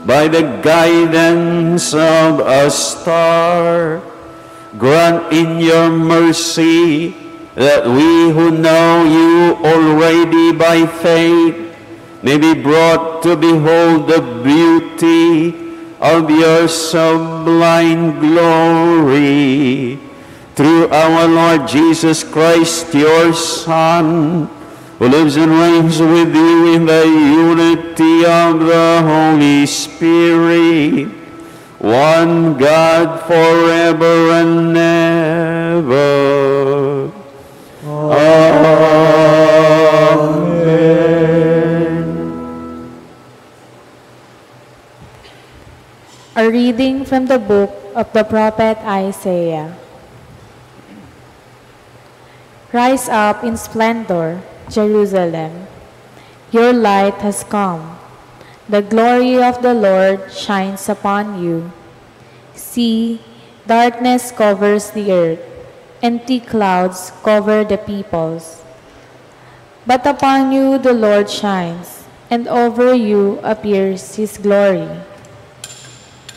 by the guidance of a star. Grant in your mercy that we who know you already by faith may be brought to behold the beauty of your sublime glory. Through our Lord Jesus Christ, your Son, who lives and reigns with you in the unity of the Holy Spirit, one God forever and ever. Amen. A reading from the book of the prophet Isaiah. Rise up in splendor, Jerusalem. Your light has come. The glory of the Lord shines upon you. See, darkness covers the earth, and thick clouds cover the peoples. But upon you the Lord shines, and over you appears his glory.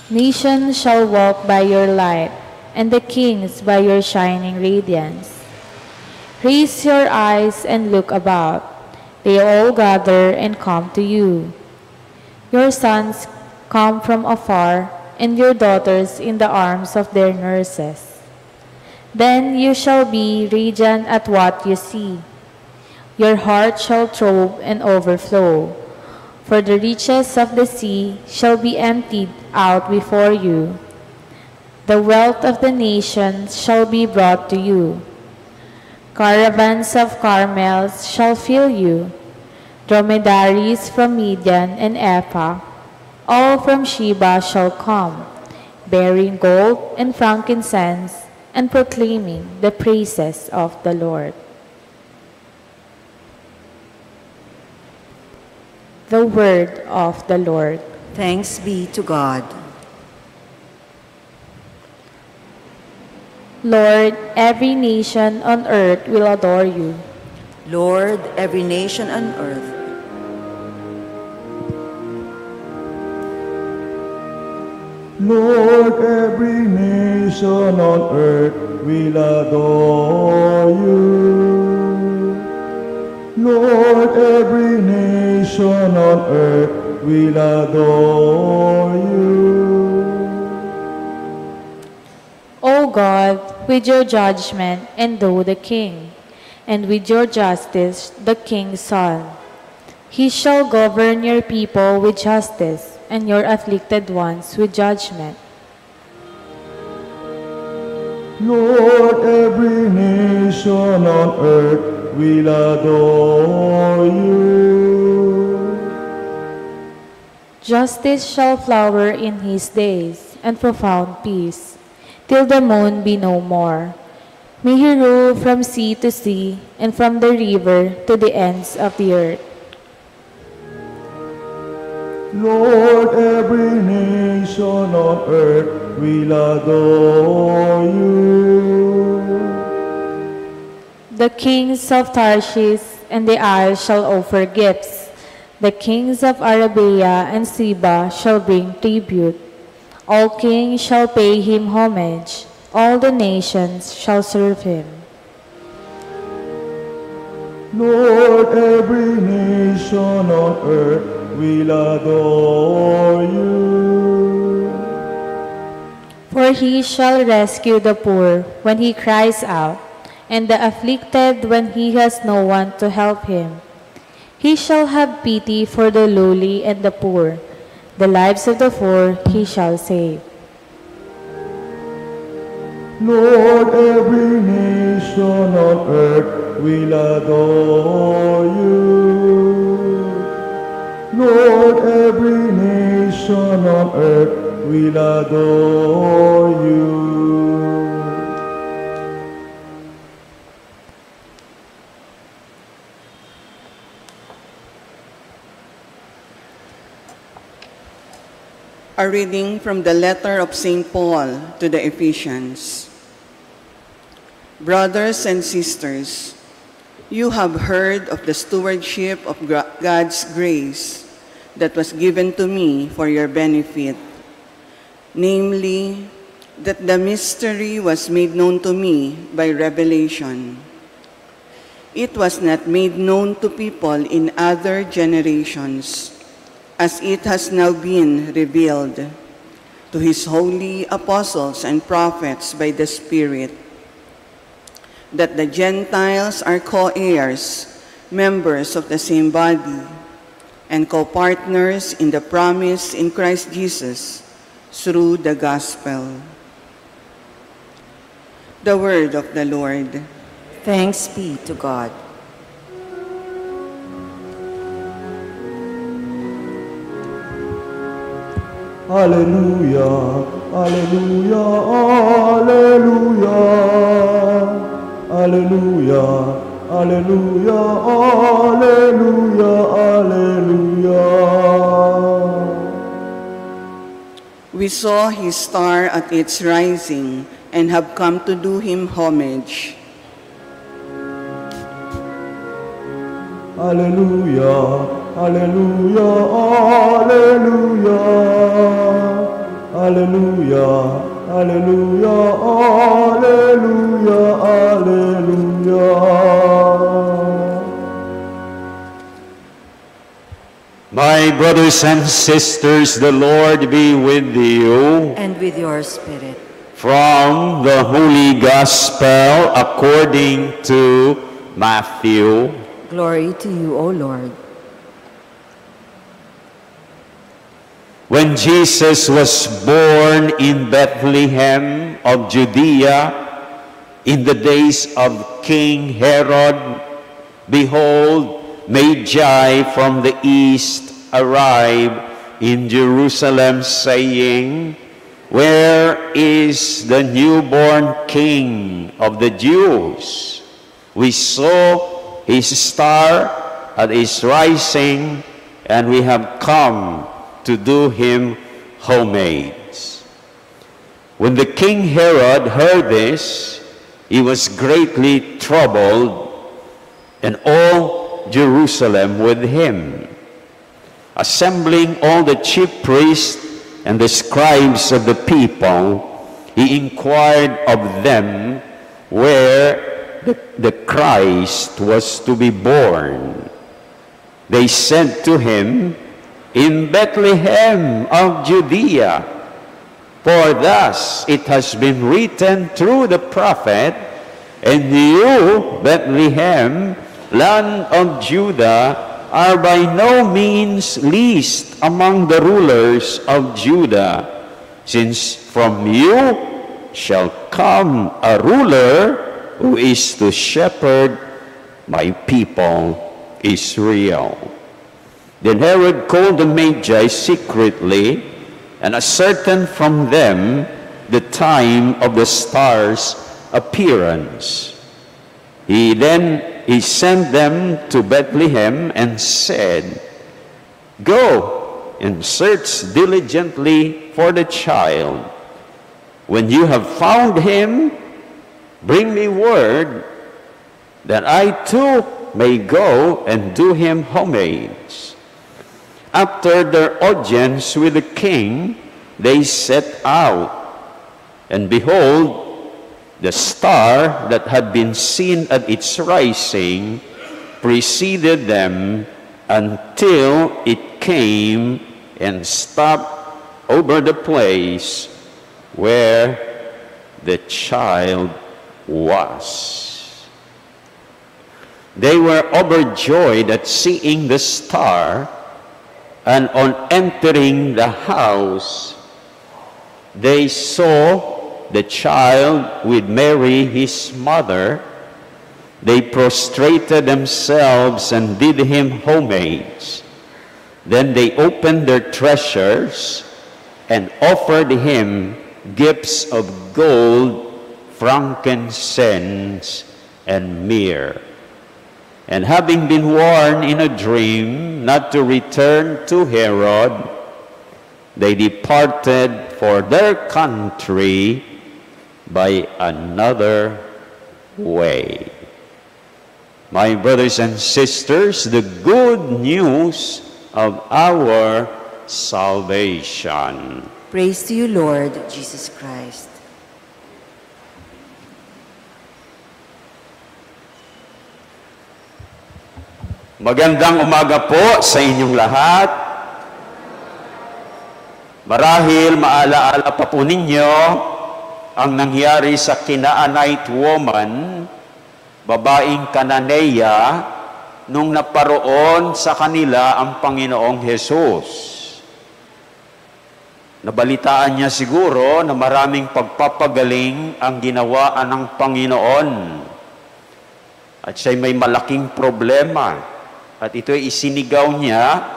Nations shall walk by your light, and the kings by your shining radiance. Raise your eyes and look about. They all gather and come to you. Your sons come from afar, and your daughters in the arms of their nurses. Then you shall be radiant at what you see. Your heart shall throb and overflow, for the riches of the sea shall be emptied out before you. The wealth of the nations shall be brought to you. Caravans of camels shall fill you, dromedaries from Midian and Ephah, all from Sheba shall come, bearing gold and frankincense, and proclaiming the praises of the Lord. The word of the Lord. Thanks be to God. Lord, every nation on earth will adore you. Lord, every nation on earth. Lord, every nation on earth will adore you. Lord, every nation on earth will adore you. O God, with your judgment endow the king, and with your justice the king's son. He shall govern your people with justice, and your afflicted ones with judgment. Lord, every nation on earth will adore you. Justice shall flower in his days, and profound peace, till the moon be no more. May he rule from sea to sea, and from the river to the ends of the earth. Lord, every nation on earth will adore you. The kings of Tarshish and the isles shall offer gifts. The kings of Arabia and Seba shall bring tribute. All kings shall pay him homage. All the nations shall serve him. Lord, every nation on earth will adore you. For he shall rescue the poor when he cries out, and the afflicted when he has no one to help him. He shall have pity for the lowly and the poor. The lives of the poor he shall save. Lord, every nation on earth will adore you. Lord, every nation on earth will adore you. A reading from the letter of St. Paul to the Ephesians. Brothers and sisters, you have heard of the stewardship of God's grace that was given to me for your benefit, namely, that the mystery was made known to me by revelation. It was not made known to people in other generations, as it has now been revealed to his holy apostles and prophets by the Spirit, that the Gentiles are co-heirs, members of the same body, and co-partners in the promise in Christ Jesus through the gospel. The word of the Lord. Thanks be to God. Hallelujah, hallelujah, hallelujah, hallelujah, hallelujah, hallelujah, hallelujah. We saw his star at its rising and have come to do him homage. Hallelujah, hallelujah, hallelujah, hallelujah, hallelujah, hallelujah, hallelujah. My brothers and sisters, the Lord be with you. And with your spirit. From the Holy Gospel according to Matthew. Glory to you, O Lord. When Jesus was born in Bethlehem of Judea, in the days of King Herod, behold, Magi from the east arrived in Jerusalem, saying, "Where is the newborn King of the Jews? We saw his star at his rising, and we have come to do him homage." When the King Herod heard this, he was greatly troubled, and all Jerusalem with him. Assembling all the chief priests and the scribes of the people, he inquired of them where the Christ was to be born. They said to him, "In Bethlehem of Judea, for thus it has been written through the prophet, and you, Bethlehem, land of Judah, are by no means least among the rulers of Judah, since from you shall come a ruler who is to shepherd my people Israel." Then Herod called the Magi secretly and ascertained from them the time of the star's appearance. He sent them to Bethlehem and said, "Go and search diligently for the child. When you have found him, bring me word that I too may go and do him homage." After their audience with the king, they set out, and behold, the star that had been seen at its rising preceded them until it came and stopped over the place where the child was. They were overjoyed at seeing the star, and on entering the house, they saw the child with Mary, his mother. They prostrated themselves and did him homage. Then they opened their treasures and offered him gifts of gold, frankincense, and myrrh. And having been warned in a dream not to return to Herod, they departed for their country by another way. My brothers and sisters, the good news of our salvation. Praise to you, Lord Jesus Christ. Magandang umaga po sa inyong lahat. Marahil maalaala pa po ninyo ang nangyari sa Canaanite woman, babaeng Cananeia, nung naparoon sa kanila ang Panginoong Hesus. Nabalitaan niya siguro na maraming pagpapagaling ang ginawaan ng Panginoon. At siya'y may malaking problema. At ito'y isinigaw niya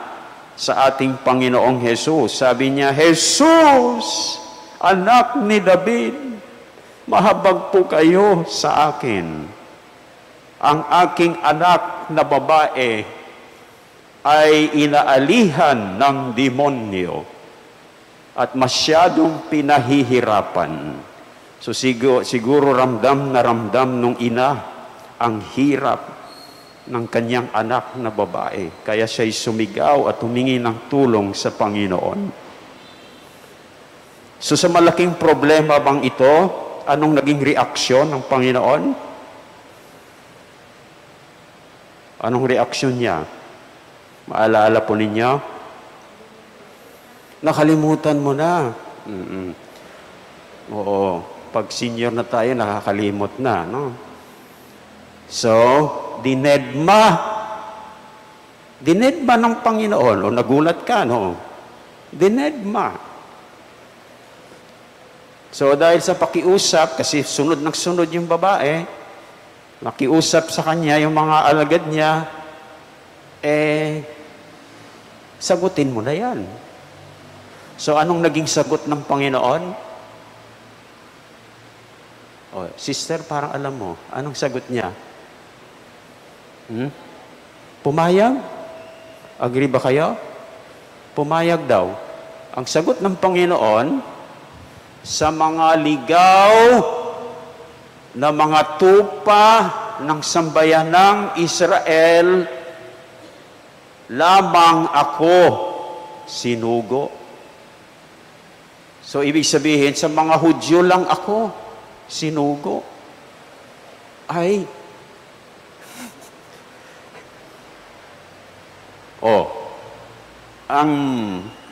sa ating Panginoong Hesus. Sabi niya, "Jesus, anak ni David, mahabag po kayo sa akin. Ang aking anak na babae ay inaalihan ng demonyo at masyadong pinahihirapan." So siguro ramdam na ramdam nung ina ang hirap ng kanyang anak na babae. Kaya siya'y sumigaw at humingi ng tulong sa Panginoon. So sa malaking problema bang ito, anong naging reaksyon ng Panginoon? Anong reaksyon niya? Maalala po ninyo? Nakalimutan mo na. Oo, pag senior na tayo, nakakalimot na, no? So, dinedma ng Panginoon, o nagulat ka, no? Dinedma. So, dahil sa pakiusap, kasi sunod ng sunod yung babae, nakiusap sa kanya yung mga alagad niya, sagutin mo na yan. So, anong naging sagot ng Panginoon? Oh, sister, parang alam mo, anong sagot niya? Pumayag? Agree ba kayo? Pumayag daw. Ang sagot ng Panginoon, sa mga ligaw na mga tupa ng sambayanang Israel, lamang ako sinugo. So, ibig sabihin, sa mga Hudyo lang ako sinugo. Ay,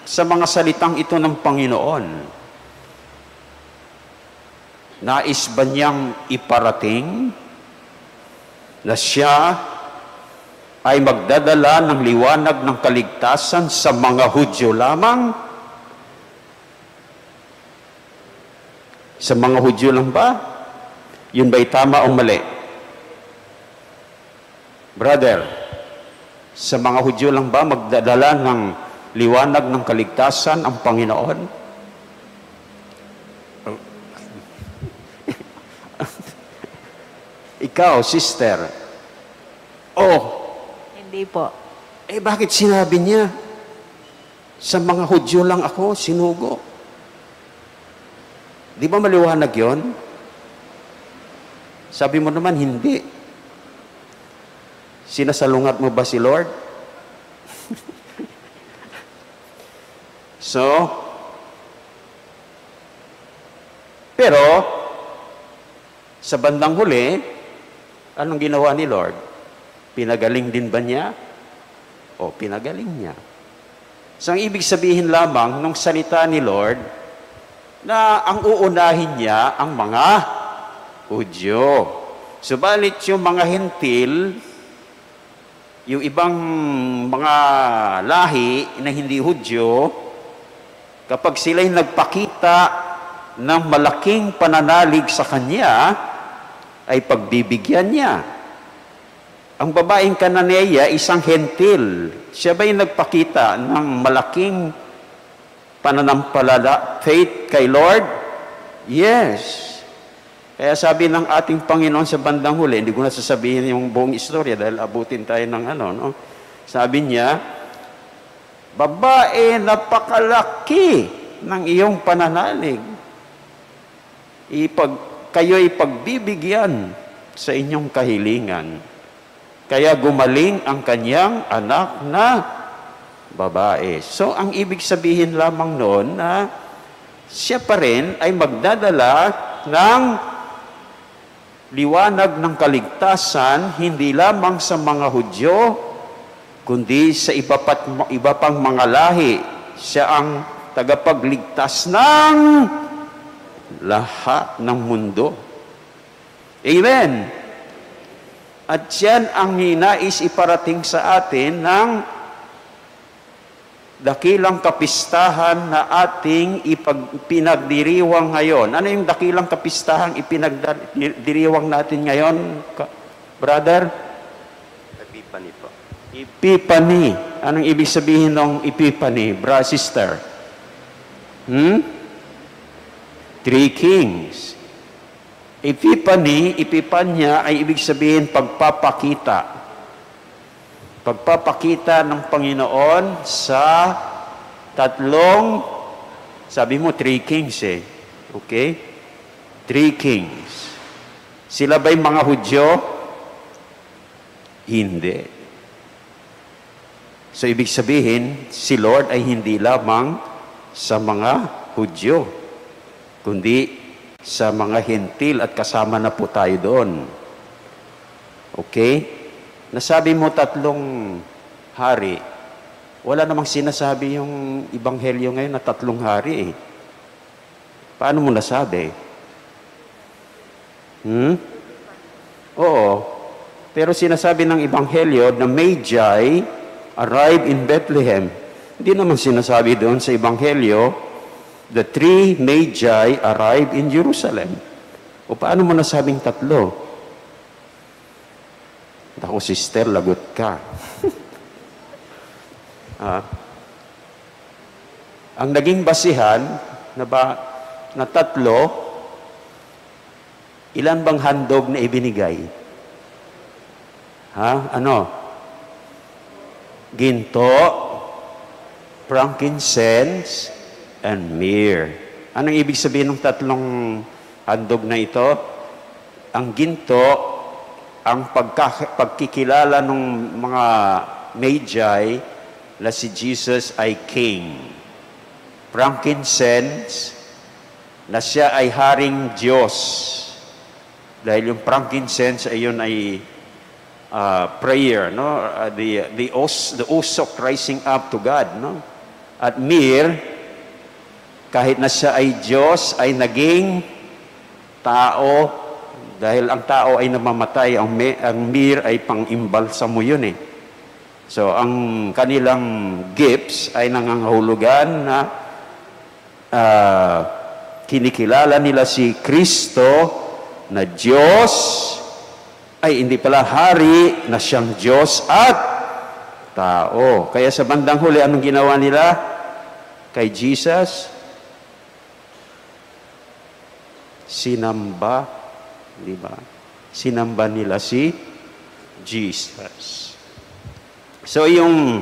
sa mga salitang ito ng Panginoon, nais ba niyang iparating na siya ay magdadala ng liwanag ng kaligtasan sa mga Hudyo lamang? Sa mga Hudyo lang ba? Yun ba'y tama o mali? Brother, sa mga Hudyo lang ba magdadala ng liwanag ng kaligtasan ang Panginoon? Ikaw, sister. Hindi po. Bakit sinabi niya? Sa mga Hudyo lang ako sinugo. Di ba maliwanag yon? Sabi mo naman, hindi. Sinasalungat mo ba si Lord? Pero, sa bandang huli, anong ginawa ni Lord? Pinagaling din ba niya? O, pinagaling niya. So, ang ibig sabihin lamang ng salita ni Lord, na ang uunahin niya ang mga Hudyo. Subalit yung mga Hentil, yung ibang mga lahi na hindi Hudyo, kapag sila'y nagpakita ng malaking pananalig sa Kanya, ay pagbibigyan niya. Ang babaeng Cananeia, isang Hentil. Siya ba'y nagpakita ng malaking pananampalataya, faith kay Lord? Yes. Kaya sabi ng ating Panginoon sa bandang huli, hindi ko na sasabihin yung buong istorya dahil abutin tayo ng no? Sabi niya, "Babae, napakalaki ng iyong pananalig. Kayo'y pagbibigyan sa inyong kahilingan." Kaya gumaling ang kanyang anak na babae. So, ang ibig sabihin lamang noon na siya pa rin ay magdadala ng liwanag ng kaligtasan, hindi lamang sa mga Hudyo, kundi sa iba pang mga lahi. Siya ang tagapagligtas ng lahat ng mundo. Amen! At yan ang ninais iparating sa atin ng dakilang kapistahan na ating pinagdiriwang ngayon. Ano yung dakilang kapistahang ipinagdiriwang natin ngayon, brother? Epiphany po. Epiphany. Anong ibig sabihin ng Epiphany, sister? Three Kings. Epiphanya ay ibig sabihin pagpapakita. Pagpapakita ng Panginoon sa tatlong, sabi mo, three kings eh. Okay? Three kings. Sila ba'y mga Hudyo? Hindi. So, ibig sabihin, si Lord ay hindi lamang sa mga Hudyo, kundi sa mga Hentil at kasama na po tayo doon. Okay? Nasabi mo tatlong hari. Wala namang sinasabi yung Ebanghelyo ngayon na tatlong hari eh. Paano mo nasabi? Oo. Pero sinasabi ng Ebanghelyo na Magi arrived in Bethlehem. Hindi naman sinasabi doon sa Ebanghelyo, the three Magi arrived in Jerusalem. O paano mo nasabing tatlo? Ako, sister, lagot ka. Ang naging basihan na tatlo, ilan bang handog na ibinigay? Ano? Ginto, frankincense, and myrrh. Anong ibig sabihin ng tatlong handog na ito? Ang ginto, ang pagkikilala ng mga Magi na si Jesus ay King. Frankincense, na siya ay Haring Diyos. Dahil yung frankincense ay yun ay prayer, no? The usok rising up to God, no? At myrrh, kahit na siya ay Diyos, ay naging tao. Dahil ang tao ay namamatay, ang myrrh ay pang-imbalsamo yun eh. So, ang kanilang gifts ay nangangahulugan na kinikilala nila si Kristo na Diyos, ay hindi pala hari, na siyang Diyos at tao. Kaya sa bandang huli, anong ginawa nila kay Jesus? Sinamba. Di ba? Sinamba nila si Jesus. So, yung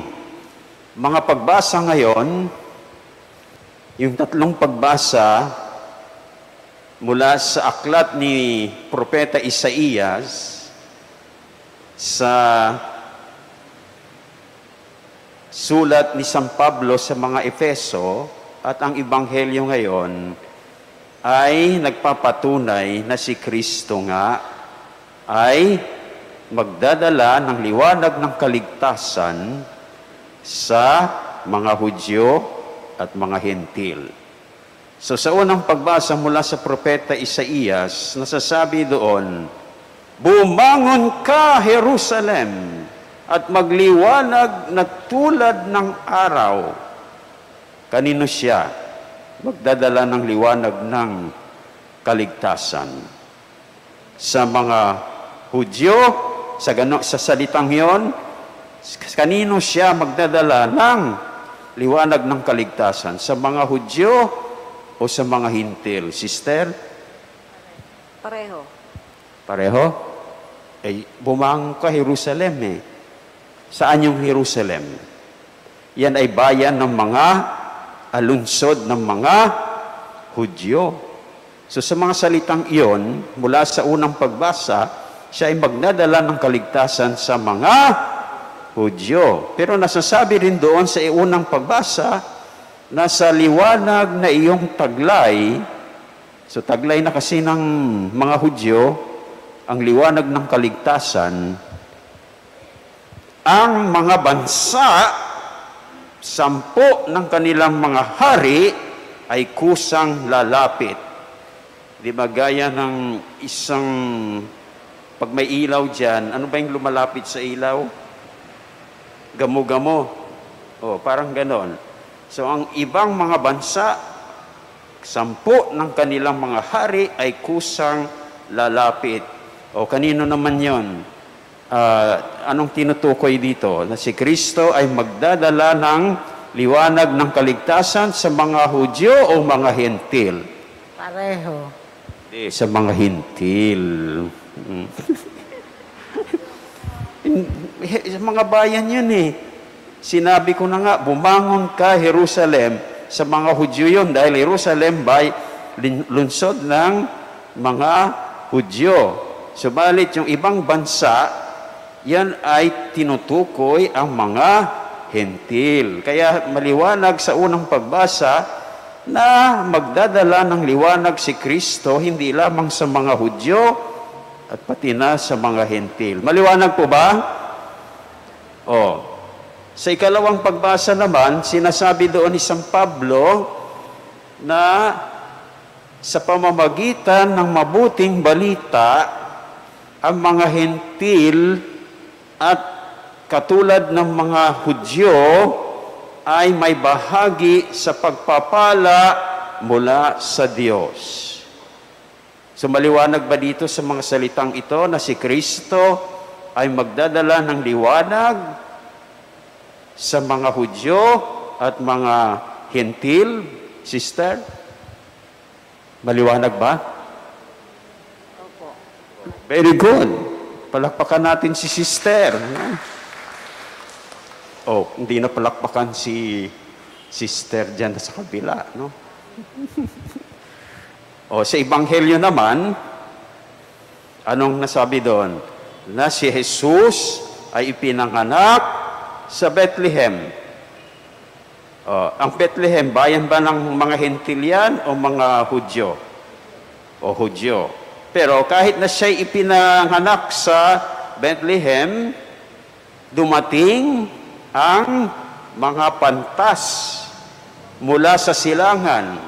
mga pagbasa ngayon, yung tatlong pagbasa mula sa aklat ni Propeta Isaías sa sulat ni San Pablo sa mga Efeso at ang Ebanghelyo ngayon ay nagpapatunay na si Kristo nga ay magdadala ng liwanag ng kaligtasan sa mga Hudyo at mga Hentil. So sa unang pagbasa mula sa Propeta Isaías, nasasabi doon, "Bumangon ka, Jerusalem, at magliwanag na tulad ng araw." Kanino siya? Magdadala ng liwanag ng kaligtasan. Sa mga Hudyo, sa salitang yon, kanino siya magdadala ng liwanag ng kaligtasan? Sa mga Hudyo o sa mga Hintil? Sister? Pareho. Pareho? Bumangon ka, Jerusalem eh. Saan yung Jerusalem? Yan ay bayan ng mga alunsod ng mga Hudyo. So sa mga salitang iyon, mula sa unang pagbasa, siya ay magdadala ng kaligtasan sa mga Hudyo. Pero nasasabi rin doon sa unang pagbasa na sa liwanag na iyong taglay, so taglay na kasi ng mga Hudyo, ang liwanag ng kaligtasan, ang mga bansa, 10 ng kanilang mga hari ay kusang lalapit. Di ba gaya ng isang, pag may ilaw dyan, ano ba yung lumalapit sa ilaw? Gamo-gamo. O, parang ganon. So, ang ibang mga bansa, 10 ng kanilang mga hari ay kusang lalapit. O, kanino naman yon? Anong tinutukoy dito? Na si Kristo ay magdadala ng liwanag ng kaligtasan sa mga Hudyo o mga Hentil? Pareho. Hindi, sa mga Hentil. Sa mga bayan yun eh. Sinabi ko na nga, bumangon ka Jerusalem, sa mga Hudyo yun, dahil Jerusalem by lunsod ng mga Hudyo. Subalit yung ibang bansa, yan ay tinutukoy ang mga Hentil. Kaya maliwanag sa unang pagbasa na magdadala ng liwanag si Kristo hindi lamang sa mga Hudyo at pati na sa mga Hentil. Maliwanag po ba? Sa ikalawang pagbasa naman, sinasabi doon ni San Pablo na sa pamamagitan ng mabuting balita, ang mga Hentil at katulad ng mga Hudyo ay may bahagi sa pagpapala mula sa Diyos. So maliwanag ba dito sa mga salitang ito na si Kristo ay magdadala ng liwanag sa mga Hudyo at mga Hentil, sister? Maliwanag ba? Very good. Palakpakan natin si sister. Hindi na palakpakan si sister dyan sa kabila, no? Sa Ebanghelyo naman, anong nasabi doon? Na si Jesus ay ipinanganak sa Bethlehem. Ang Bethlehem, bayan ba ng mga Hentil yan o mga Hudyo? O Hudyo. Pero kahit na siya'y ipinanganak sa Bethlehem, dumating ang mga pantas mula sa silangan.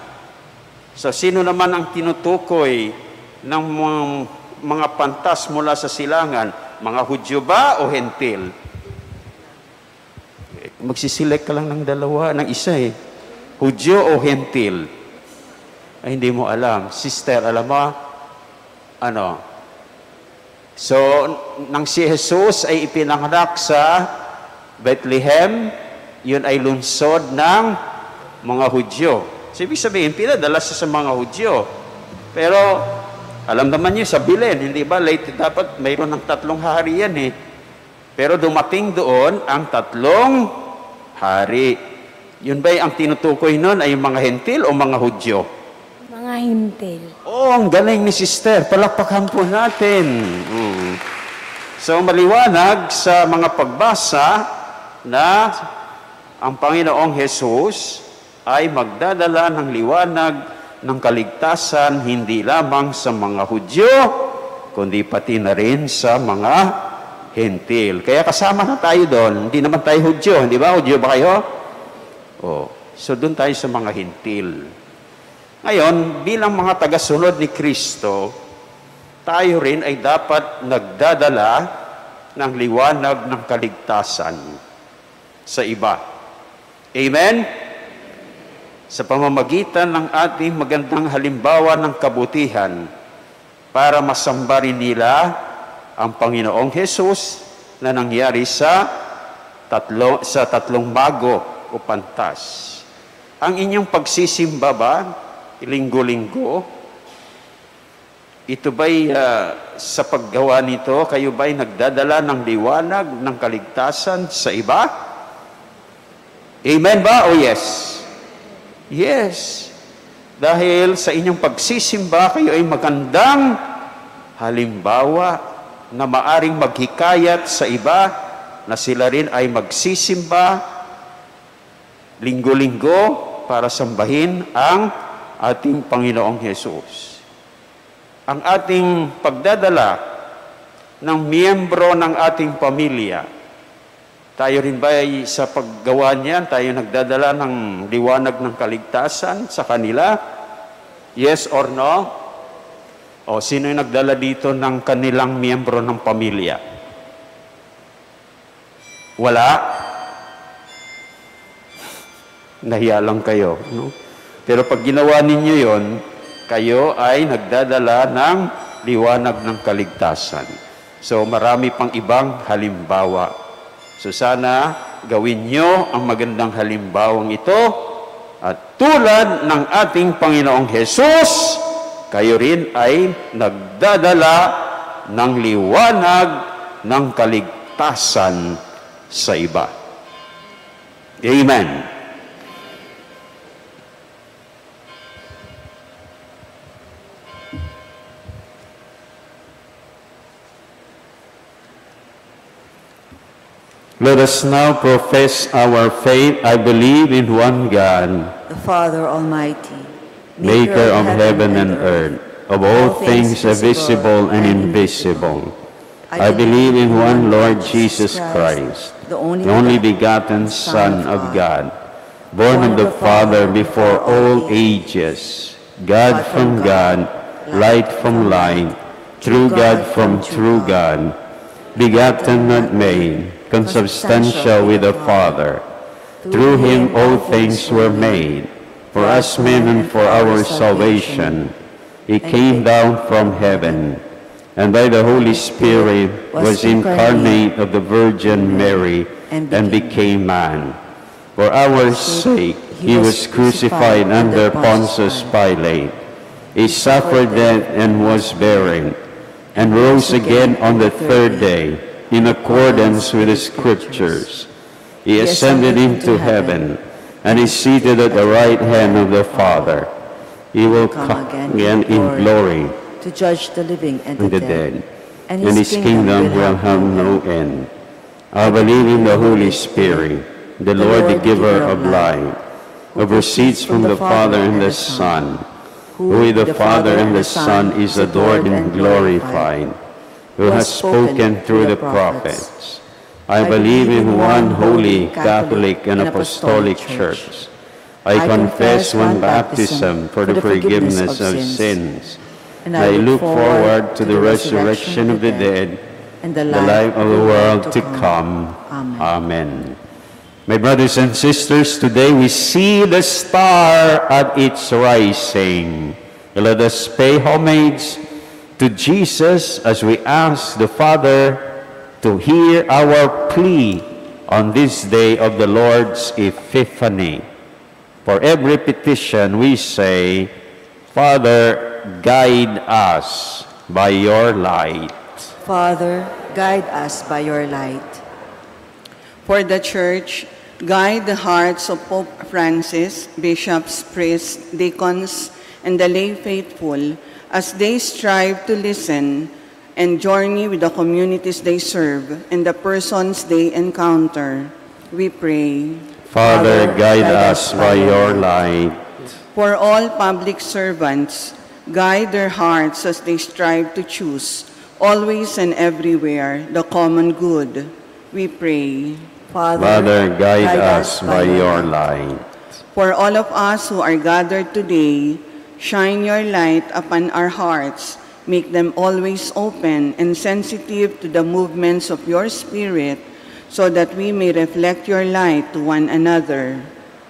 So, sino naman ang tinutukoy ng mga pantas mula sa silangan? Mga Hudyo ba o Hentil? Magsiselect ka lang ng dalawa, ng isa eh. Hudyo o Hentil? Ay, hindi mo alam. Sister, alam mo? So, nang si Jesus ay ipinanganak sa Bethlehem, yun ay lunsod ng mga Hudyo. So, ibig sabihin, pinadala sa mga Hudyo. Pero, alam naman niyo, sa Belen, hindi ba? Late, dapat mayroon ng 3 hari yan eh. Pero dumating doon ang 3 hari. Yun ba ang tinutukoy nun ay mga Hentil o mga Hudyo? Mga Hentil. Ang galing ni sister. Palakpakan po natin. So, maliwanag sa mga pagbasa na ang Panginoong Jesus ay magdadala ng liwanag ng kaligtasan hindi lamang sa mga Hudyo, kundi pati na rin sa mga Hentil. Kaya kasama na tayo doon. Hindi naman tayo Hudyo. Hindi ba? Hudyo ba kayo? So, doon tayo sa mga Hentil. Ngayon, bilang mga tagasunod ni Kristo, tayo rin ay dapat nagdadala ng liwanag ng kaligtasan sa iba. Amen? Sa pamamagitan ng ating magandang halimbawa ng kabutihan para masamba rin nila ang Panginoong Jesus na nangyari sa tatlong bago o pantas. Ang inyong pagsisimba ba, linggo-linggo, ito ba'y sa paggawa nito, kayo ba'y nagdadala ng liwanag ng kaligtasan sa iba? Amen ba o yes? Yes. Dahil sa inyong pagsisimba, kayo ay magandang halimbawa na maaring maghikayat sa iba na sila rin ay magsisimba linggo-linggo para sambahin ang ating Panginoong Hesus. Ang ating pagdadala ng miyembro ng ating pamilya, tayo rin ba ay sa paggawa niyan, tayo nagdadala ng liwanag ng kaligtasan sa kanila? Yes or no? O sino yung nagdala dito ng kanilang miyembro ng pamilya? Wala? Nahiya lang kayo. No? Pero pag ginawa ninyo yon, kayo ay nagdadala ng liwanag ng kaligtasan. So marami pang ibang halimbawa. So sana gawin nyo ang magandang halimbawang ito at tulad ng ating Panginoong Hesus, kayo rin ay nagdadala ng liwanag ng kaligtasan sa iba. Amen. Let us now profess our faith. I believe in one God, the Father Almighty, maker of heaven and earth, of all things visible and invisible. I believe in one Lord Jesus Christ, the only begotten Son of God, born of the Father before all ages, God from God, light from light, true God from true God, begotten not made, consubstantial with the Father. Through him all things were made. For us men and for our salvation, he came down from heaven, and by the Holy Spirit was incarnate of the Virgin Mary and became man. For our sake he was crucified under Pontius Pilate. He suffered death and was buried, and rose again on the third day, in accordance with the Scriptures. He ascended into heaven, and is seated at the right hand of the Father. He will come again in glory to judge the living and the dead, and his kingdom will have no end. I believe in the Holy Spirit, the Lord, the giver of life, who proceeds from the Father and the Son, who with the Father and the Son is adored and glorified, who has spoken through the prophets. I believe in one holy, Catholic, and Apostolic Church. I confess one baptism for the forgiveness of sins. And I look forward to the resurrection of the dead and the life of the world to come. Amen. My brothers and sisters, today we see the star at its rising. Let us pay homage to Jesus as we ask the Father to hear our plea on this day of the Lord's Epiphany. For every petition we say, Father, guide us by your light. Father, guide us by your light. For the Church, guide the hearts of Pope Francis, bishops, priests, deacons, and the lay faithful as they strive to listen and journey with the communities they serve and the persons they encounter. We pray. Father, guide us by your light. For all public servants, guide their hearts as they strive to choose, always and everywhere, the common good. We pray. Father, guide us by your light. For all of us who are gathered today, shine your light upon our hearts. Make them always open and sensitive to the movements of your Spirit, so that we may reflect your light to one another.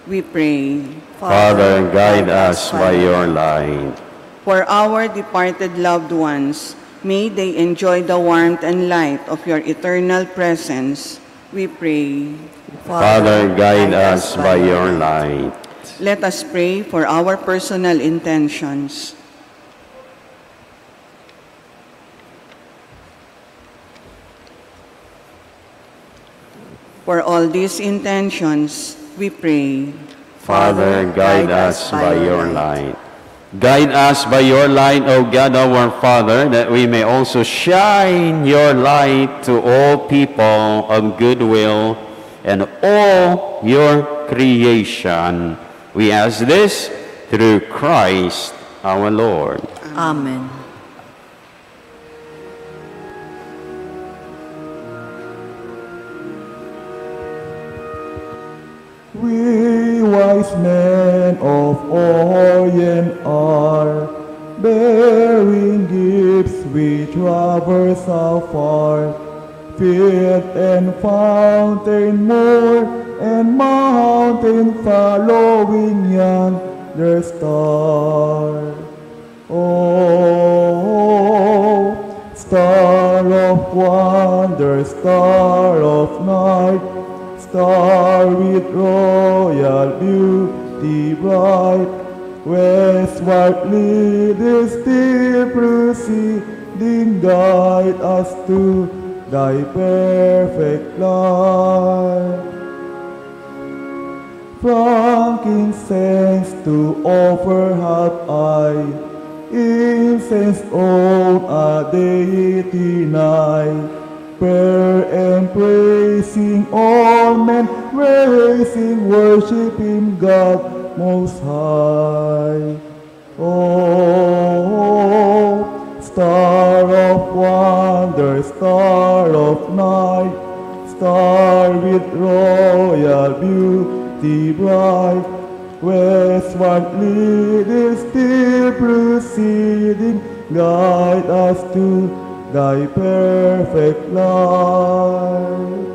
We pray. Father, guide us by your light. For our departed loved ones, may they enjoy the warmth and light of your eternal presence. We pray. Father, guide us by your light. Let us pray for our personal intentions. For all these intentions, we pray. Father, guide us by your light. Guide us by your light, O God our Father, that we may also shine your light to all people of goodwill and all your creation. We ask this through Christ our Lord. Amen. We wise men of Orient are bearing gifts we traverse afar, field and fountain, moor and mountain, following yonder star. Oh, star of wonder, star of night, star with royal beauty bright, westwardly this still proceeding, guide us to thy perfect light. Frankincense to offer have I, incense on a deity nigh, prayer and praising all men, raising, worshiping God most high. Oh, star of wonder, star of night, star with royal beauty bright, westwardly this still proceeding, guide us to thy perfect light.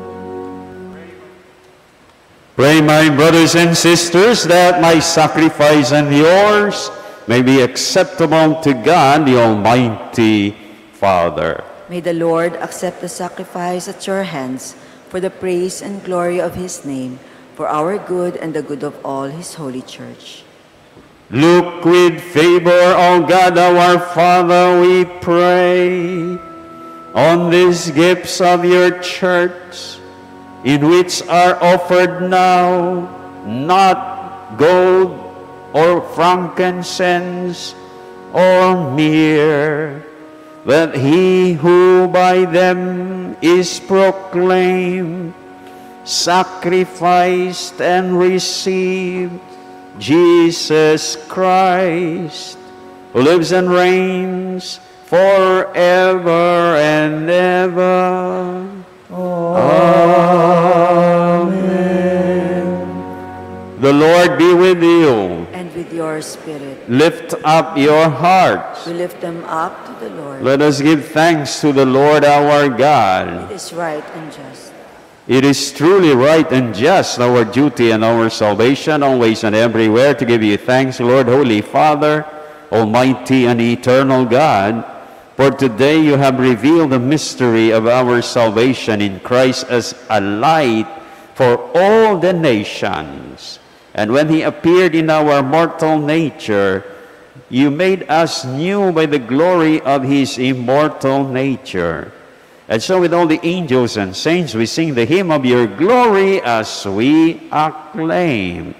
Pray, my brothers and sisters, that my sacrifice and yours may be acceptable to God, the Almighty Father. May the Lord accept the sacrifice at your hands for the praise and glory of his name, for our good and the good of all his holy church. Look with favor, O God our Father, we pray, on these gifts of your church, in which are offered now not gold or frankincense or myrrh, but he who by them is proclaimed, sacrificed and received, Jesus Christ, who lives and reigns forever and ever. Amen. The Lord be with you. And with your spirit. Lift up your hearts. We lift them up to the Lord. Let us give thanks to the Lord our God. It is right and just. It is truly right and just, our duty and our salvation, always and everywhere, to give you thanks, Lord, Holy Father, Almighty and eternal God. For today you have revealed the mystery of our salvation in Christ as a light for all the nations. And when he appeared in our mortal nature, you made us new by the glory of his immortal nature. And so with all the angels and saints, we sing the hymn of your glory as we acclaim.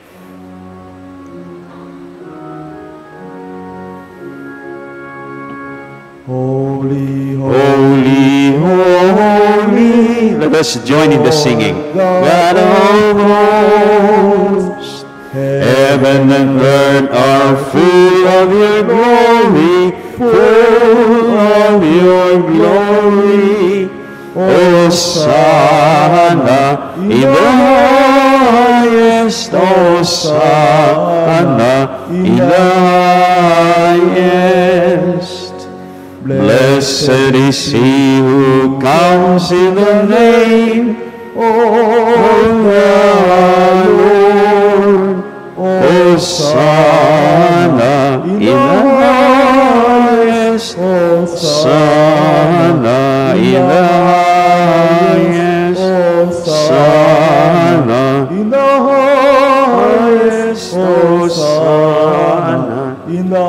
Holy, Holy, holy. Let us join in the singing. God of hosts, heaven and earth are full of your glory, full of your glory. Hosanna in the highest, Hosanna in the highest. Blessed is he who comes in the name of the Lord. Hosanna in the highest, Hosanna in the highest, Hosanna in the highest, Hosanna in the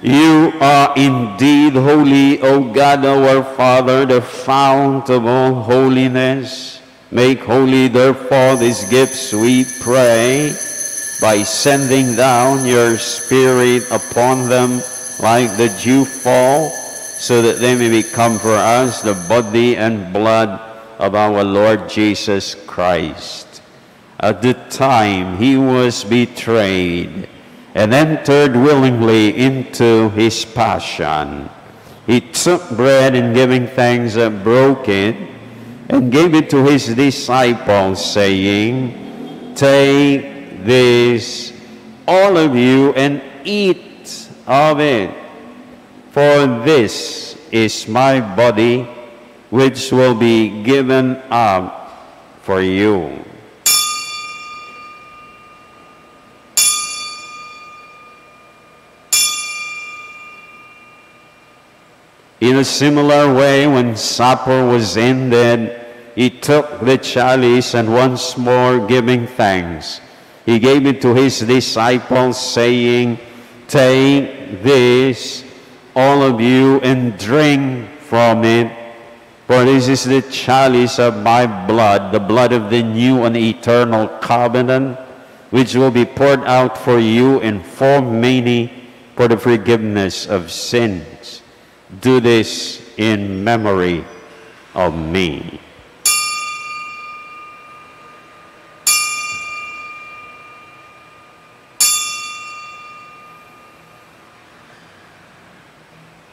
You are indeed holy, O God our Father, the fount of all holiness. Make holy, therefore, these gifts, we pray, by sending down your Spirit upon them like the dew fall, so that they may become for us the body and blood of our Lord Jesus Christ. At the time he was betrayed and entered willingly into his passion, he took bread and giving thanks, broke it, and gave it to his disciples, saying, "Take this, all of you, and eat of it. For this is my body, which will be given up for you." In a similar way, when supper was ended, he took the chalice, and once more giving thanks, he gave it to his disciples, saying, "Take this, all of you, and drink from it. For this is the chalice of my blood, the blood of the new and eternal covenant, which will be poured out for you and for many for the forgiveness of sins. Do this in memory of me."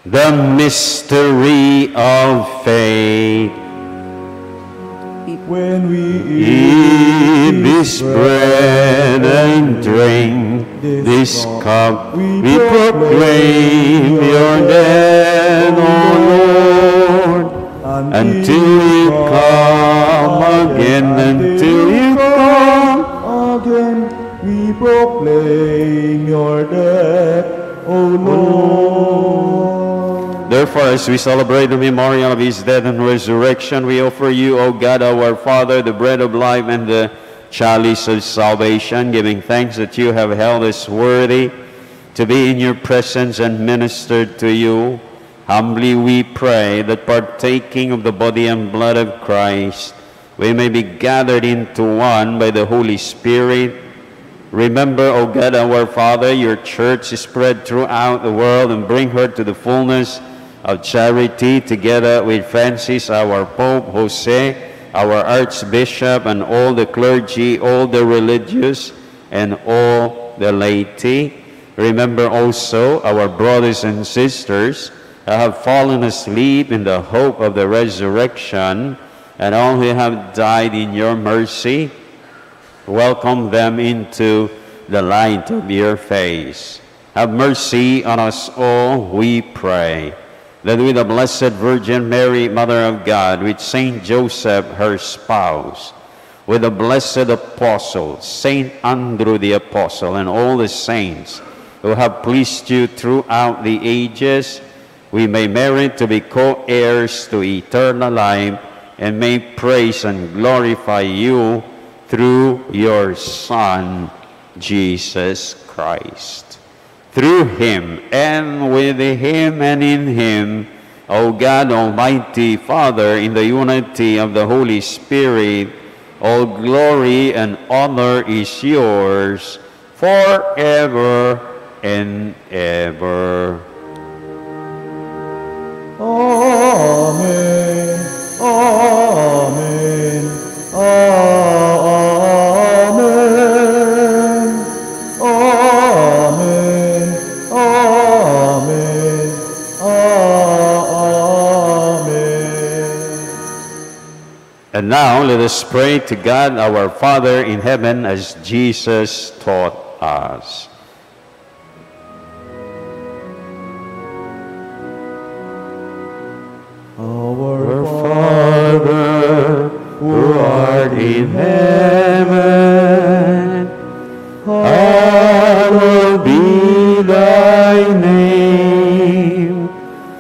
The mystery of faith. When we Eat this bread and drink this cup, we proclaim your death, O Lord, until you come again, until you come. again, we proclaim your death, O Lord. Therefore, as we celebrate the memorial of his death and resurrection, we offer you, O God, our Father, the bread of life and the chalice of salvation, giving thanks that you have held us worthy to be in your presence and ministered to you. Humbly we pray that partaking of the body and blood of Christ, we may be gathered into one by the Holy Spirit. Remember, O God, our Father, your church is spread throughout the world, and bring her to the fullness of charity, together with Francis, our Pope, Jose, our Archbishop, and all the clergy, all the religious, and all the laity. Remember also our brothers and sisters who have fallen asleep in the hope of the resurrection, and all who have died in your mercy. Welcome them into the light of your face. Have mercy on us all, we pray, that with the Blessed Virgin Mary, Mother of God, with Saint Joseph, her spouse, with the blessed apostles, Saint Andrew the Apostle, and all the saints who have pleased you throughout the ages, we may merit to be co-heirs to eternal life, and may praise and glorify you through your Son, Jesus Christ. Through him, and with him, and in him, O God, Almighty Father, in the unity of the Holy Spirit, all glory and honor is yours forever and ever. Amen. Amen. Amen. Amen. Amen. Amen. And now let us pray to God our Father in heaven as Jesus taught us. Our Father, who art in heaven, hallowed be thy name.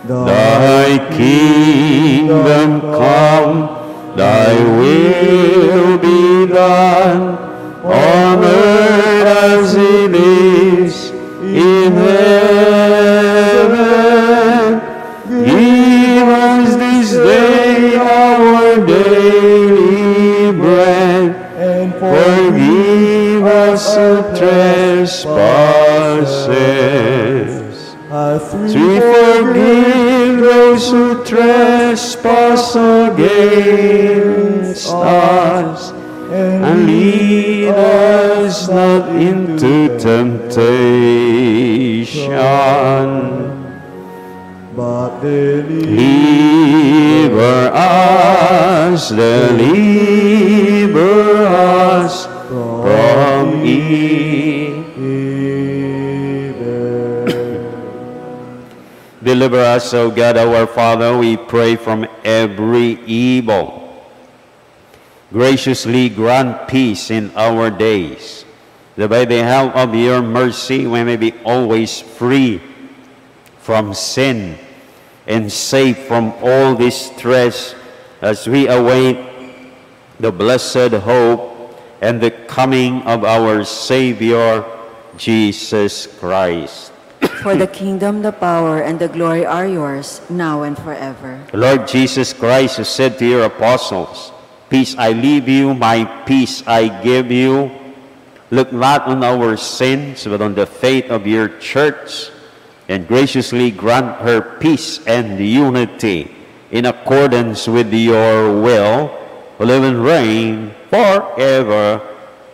Thy kingdom come, thy will be done, on earth as it is in heaven. Give us this day our daily trespass against us, and lead us not into temptation, but deliver us from evil. Deliver us, O God, our Father, we pray, from every evil. Graciously grant peace in our days, that by the help of your mercy we may be always free from sin and safe from all distress, as we await the blessed hope and the coming of our Savior, Jesus Christ. For the kingdom, the power, and the glory are yours, now and forever. Lord Jesus Christ, who said to your apostles, "Peace I leave you, my peace I give you," look not on our sins, but on the faith of your church, and graciously grant her peace and unity in accordance with your will, who live and reign forever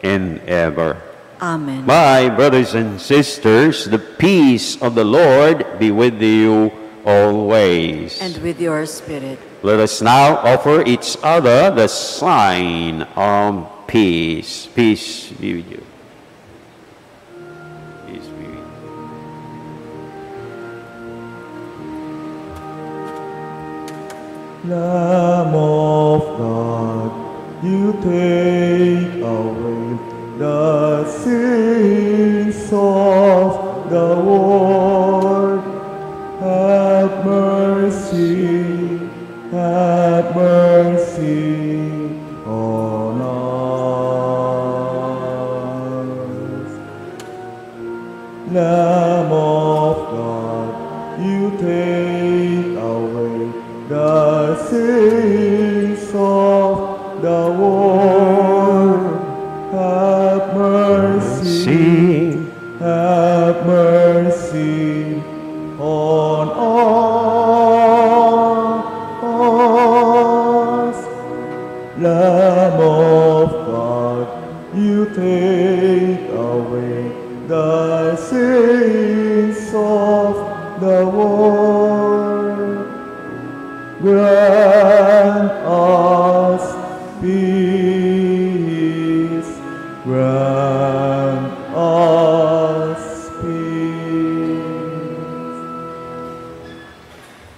and ever. Amen. My brothers and sisters, the peace of the Lord be with you always. And with your spirit. Let us now offer each other the sign of peace. Peace be with you. Peace be with you. Lamb of God, you take away the sins of the world. Have mercy on us. Lamb of God, you take away the sins of the world. Have mercy on us. Lamb of God, you take away the sins of the world. Grant us peace. Grant us peace.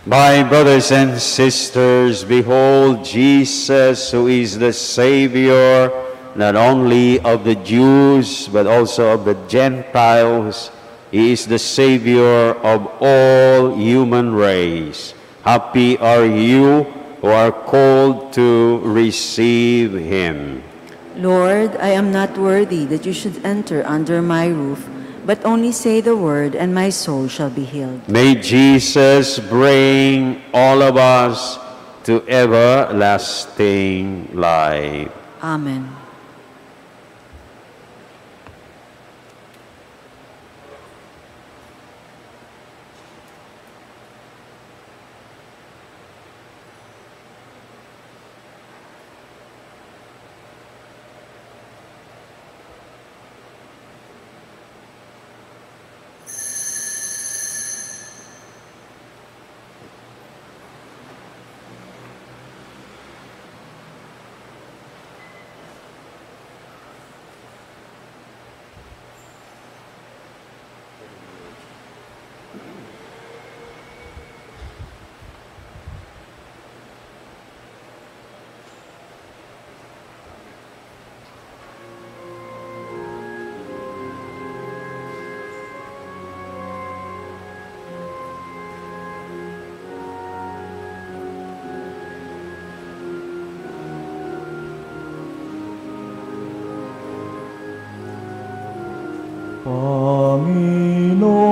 My brothers and sisters, behold Jesus, who is the Savior not only of the Jews but also of the Gentiles. He is the Savior of all human race. Happy are you who are called to receive him. Lord, I am not worthy that you should enter under my roof, but only say the word, and my soul shall be healed. May Jesus bring all of us to everlasting life. Amen.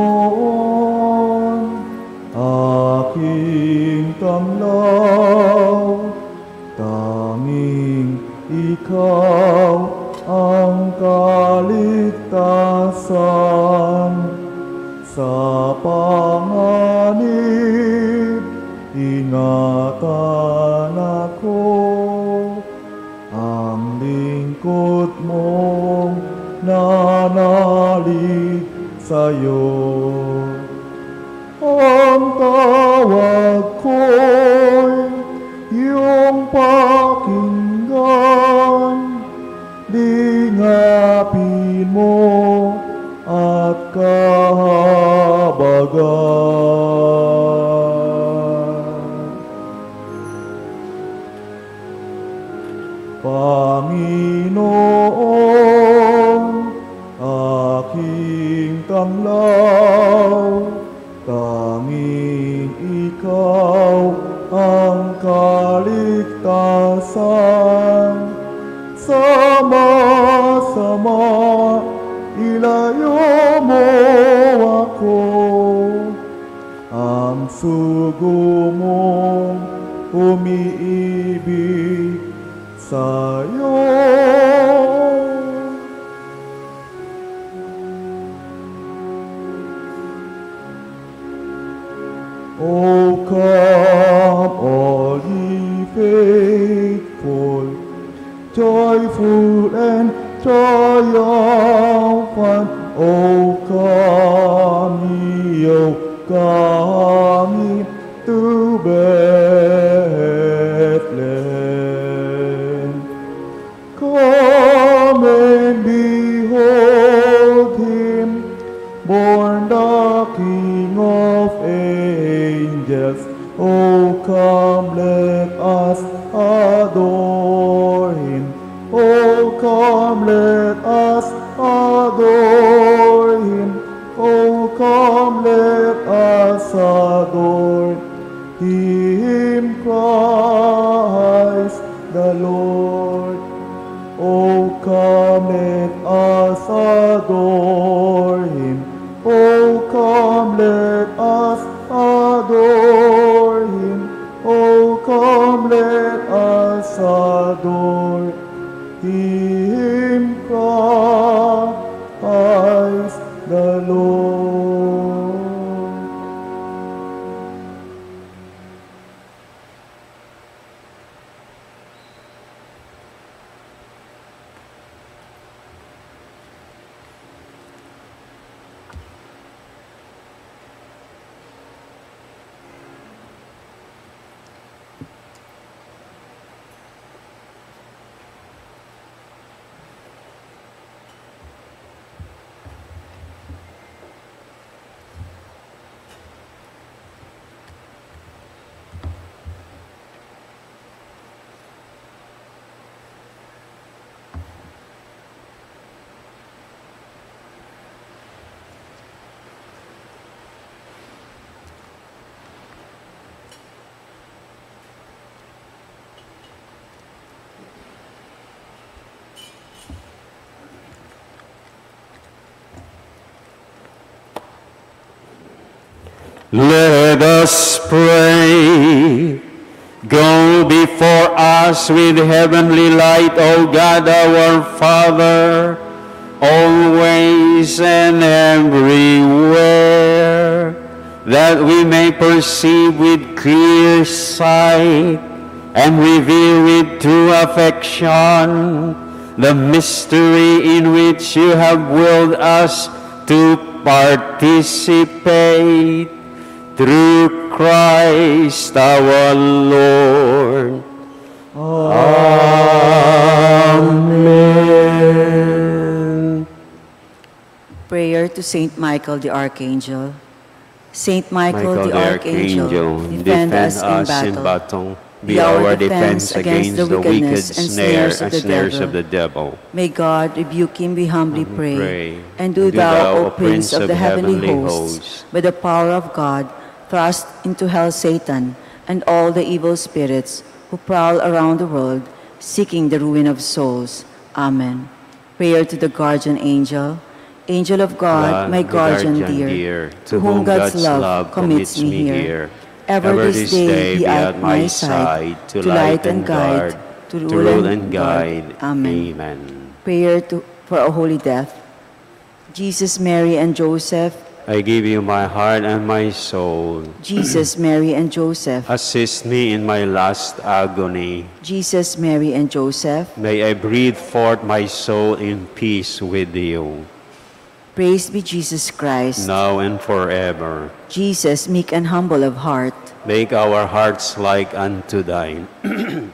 Panginoon, aking tamlaw, tanging ikaw ang kaligtasan. Sa panganib, ingatan ako, ang lingkod mong nanalig sa'yo. Ang tawag ko'y iyong pakinggan, lingapin mo at kahabagan. Panginoon, aking kamlaw, tanging ikaw ang kaligtasan. Sama-sama ilayo mo ako, ang sugo mong umiibig sa'yo. O come, all ye faithful, joyful and triumphant. O come ye to Bethlehem. Come and behold him, born the King of angels. O come, let us adore him. O come, let us adore him. O come, let us adore him, Christ the Lord. O come, let us adore him. O come, let us adore him. O come, let us adore him, Christ the Lord. Let us pray. Go before us with heavenly light, O God our Father, always and everywhere, that we may perceive with clear sight and reveal with true affection the mystery in which you have willed us to participate. Through Christ our Lord. Amen. Prayer to Saint Michael the Archangel. Saint Michael the Archangel, defend us in battle. Be our defense against the wicked snares of the devil. May God rebuke him, we humbly pray. And do thou, O Prince of the heavenly hosts, by the power of God, thrust into hell Satan and all the evil spirits who prowl around the world, seeking the ruin of souls. Amen. Prayer to the guardian angel. Angel of God, my guardian dear, to whom God's love commits me here. Ever this day be at my side, to light and guide, to rule and guide. Amen. Prayer for a holy death. Jesus, Mary, and Joseph, I give you my heart and my soul. Jesus, Mary, and Joseph. Assist me in my last agony. Jesus, Mary, and Joseph. May I breathe forth my soul in peace with you, Praise be Jesus Christ. now and forever. Jesus, meek and humble of heart. Make our hearts like unto thine,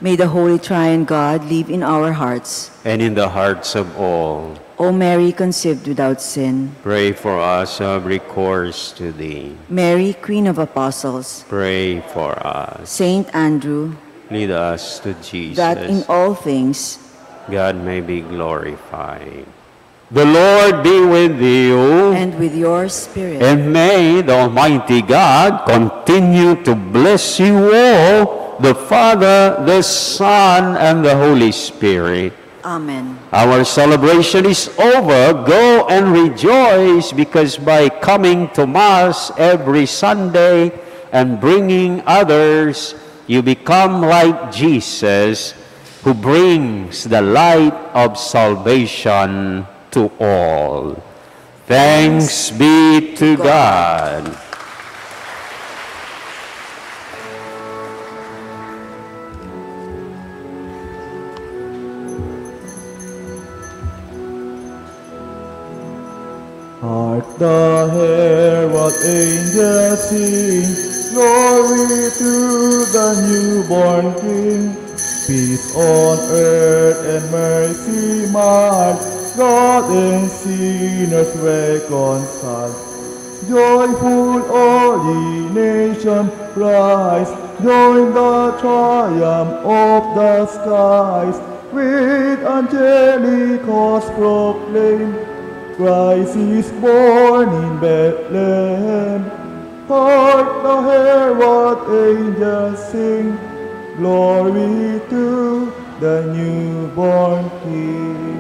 May the Holy Triune God live in our hearts. and in the hearts of all. O Mary, conceived without sin. Pray for us who have recourse to thee. Mary, Queen of Apostles. Pray for us. Saint Andrew, Lead us to Jesus, that in all things God may be glorified. The Lord be with you, and with your spirit. and may the Almighty God continue to bless you all, the Father, the Son, and the Holy Spirit. Amen. Our celebration is over. Go and rejoice, because by coming to Mass every Sunday and bringing others, you become like Jesus, who brings the light of salvation to all. Thanks be to God. Hark the herald angels sing, glory to the newborn King. Peace on earth and mercy mild, God and sinners reconciled. Joyful all ye nations rise, join the triumph of the skies. With angelic hosts proclaim, Christ is born in Bethlehem. Hark the herald angels sing, glory to the newborn King.